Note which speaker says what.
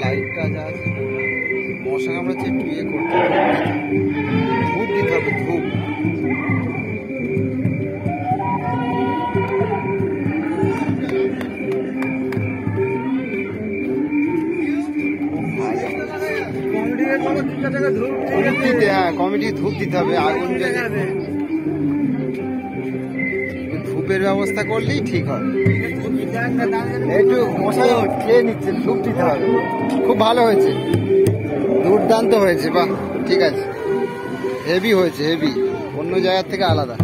Speaker 1: লাইটটা যা আছে মশা কামড়াচ্ছে, একটু ইয়ে করতে হবে, ধূপ দিতে হবে, ধূপ। হ্যাঁ, কমিটি ধূপ দিতে হবে, আগুন ধূপের ব্যবস্থা করলেই ঠিক হবে। একটু মশাই খেয়ে নিচ্ছে, ধূপ দিতে হবে। খুব ভালো হয়েছে, দুর্দান্ত হয়েছে, বাহ, ঠিক আছে, হেভি হয়েছে, হেভি, অন্য জায়গার থেকে আলাদা।